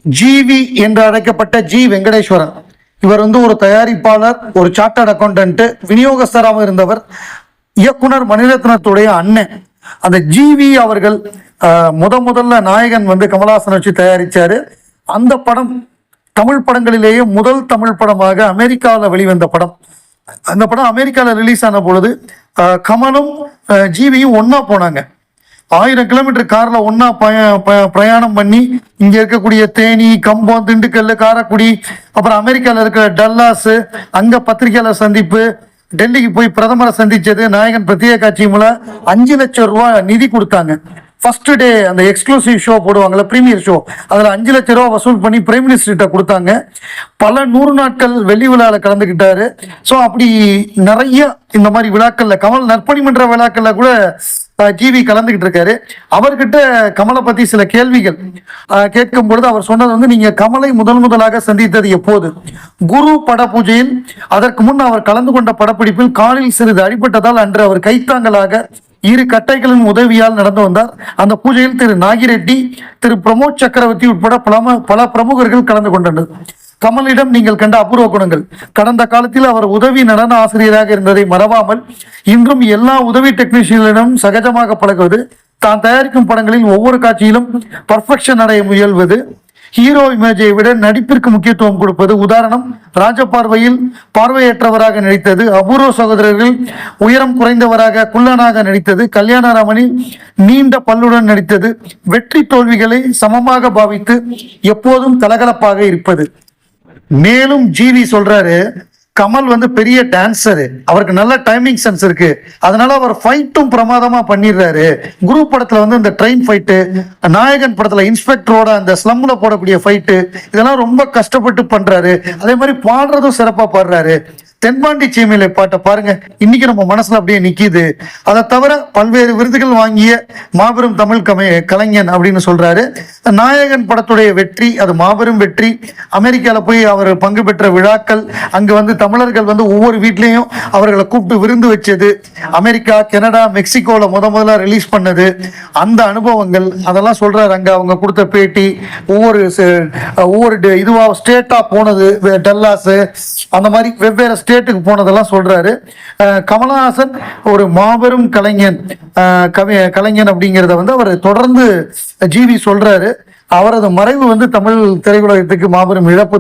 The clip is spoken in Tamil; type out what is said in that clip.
ஜிவி என்று அழைக்கப்பட்ட ஜி வெங்கடேஸ்வரன். இவர் ஒரு தயாரிப்பாளர், ஒரு சார்ட்டர்ட் அக்கௌண்டன்ட், விநியோகஸ்தராக இருந்தவர், இயக்குனர் மணிரத்னத்துடைய அண்ணன். அந்த ஜிவி அவர்கள் முதல்ல நாயகன் கமலஹாசன் வச்சு தயாரிச்சாரு. அந்த படம் தமிழ் படங்களிலேயே முதல் தமிழ் படமாக அமெரிக்காவில் வெளிவந்த படம். அந்த படம் அமெரிக்காவில் ரிலீஸ் ஆன பொழுது கமலும் ஜிவியும் ஒன்னா போனாங்க. 1000 கிலோமீட்டர் கார்ல ஒன்னா பிரயாணம் பண்ணி இங்க இருக்கக்கூடிய தேனி, கம்பம், திண்டுக்கல், காரைக்குடி, அப்புறம் அமெரிக்காவில் இருக்கிற டல்லாஸ், அங்க பத்திரிகையாளர் சந்திப்பு, டெல்லிக்கு போய் பிரதமரை சந்திச்சது. நாயகன் பிரத்யேக காட்சி மூலம் 5 லட்சம் ரூபாய் நிதி கொடுத்தாங்க. ஃபர்ஸ்ட் டே அந்த எக்ஸ்க்ளூசிவ் ஷோ போடுவாங்கல்ல, பிரீமியர் ஷோ, அதில் 5 லட்சம் ரூபா வசூல் பண்ணி பிரைம் மினிஸ்டர்கிட்ட கொடுத்தாங்க. பல 100 நாட்கள் வெள்ளி விழாவில் கலந்துக்கிட்டாரு. ஸோ அப்படி நிறைய இந்த மாதிரி விழாக்கள்ல, கமல் நற்பணி மன்ற விழாக்கள்ல கூட ஜிவி கலந்துகிட்டு இருக்காரு. அவர்கிட்ட கமலை பத்தி சில கேள்விகள் கேட்கும் பொழுது அவர் சொன்னது நீங்க கமலை முதலாக சந்தித்தது எப்போது? குரு பட பூஜையில். அதற்கு முன் அவர் கலந்து கொண்ட படப்பிடிப்பில் காலில் சிறிது அடிபட்டதால் அன்று அவர் கைத்தாங்கலாக 2 கட்டைகளின் உதவியால் நடந்து வந்தார். அந்த பூஜையில் திரு நாகிரெட்டி, திரு பிரமோத் சக்கரவர்த்தி உட்பட பல பிரமுகர்கள் கலந்து கொண்டனர். கமலிடம் நீங்கள் கண்ட அபூர்வ குணங்கள். கடந்த காலத்தில் அவர் உதவி நடன ஆசிரியராக இருந்ததை மறவாமல் இன்றும் எல்லா உதவி டெக்னீஷியனிடம் சகஜமாக பழகுவது, தான் தயாரிக்கும் படங்களில் ஒவ்வொரு காட்சியிலும் பர்ஃபெக்ஷன் அடைய முயல்வது, ஹீரோ இமேஜை விட நடிப்பிற்கு முக்கியத்துவம் கொடுப்பது. உதாரணம், ராஜபார்வையில் பார்வையற்றவராக நடித்தது, அபூர்வ சகோதரர்கள் உயரம் குறைந்தவராக குள்ளனாக நடித்தது, கல்யாணராமனில் நீண்ட பல்லுடன் நடித்தது, வெற்றி தோல்விகளை சமமாக பாவித்து எப்போதும் கலகலப்பாக இருப்பது. மேலும் ஜிவி சொல்றாரு, கமல் பெரிய டான்சரு, அவருக்கு நல்ல டைமிங் சென்ஸ் இருக்கு, அதனால அவர் ஃபைட்டும் பிரமாதமா பண்ணிடுறாரு. குரு படத்துல இந்த ட்ரெயின் ஃபைட்டு, நாயகன் படத்துல இன்ஸ்பெக்டரோட அந்த ஸ்லம்ல போடக்கூடிய ஃபைட்டு, இதெல்லாம் ரொம்ப கஷ்டப்பட்டு பண்றாரு. அதே மாதிரி பாடுறதும் சிறப்பா பாடுறாரு. தென்பாண்டி சீமையில பாட்டை பாருங்க, இன்னைக்கு நம்ம மனசுல அப்படியே நிக்குது. அதை தவிர பல்வேறு விருதுகள் வாங்கிய மாபெரும் தமிழ் கலைஞன் அப்படின்னு சொல்றாரு. நாயகன் படத்துடைய வெற்றி அது மாபெரும் வெற்றி. அமெரிக்கால போய் அவர் பங்கு பெற்ற விழாக்கள், அங்க தமிழர்கள் ஒவ்வொரு வீட்லயும் அவர்களை கூப்பிட்டு விருந்து வச்சது, அமெரிக்கா, கனடா, மெக்சிகோல முதல்ல ரிலீஸ் பண்ணது, அந்த அனுபவங்கள் அதெல்லாம் சொல்றாரு. அங்க அவங்க கொடுத்த பேட்டி, ஒவ்வொரு இதுவா ஸ்டேட்டா போனது, டல்லாஸ், அந்த மாதிரி வெவ்வேறு ஸ்டேட்டுக்கு போனதெல்லாம் சொல்றாரு. கமலஹாசன் ஒரு மாபெரும் கலைஞன் அப்படிங்கிறத அவர் தொடர்ந்து ஜிவி சொல்றாரு. அவரது மறைவு தமிழ் திரையுலகத்துக்கு மாபெரும் இழப்பு.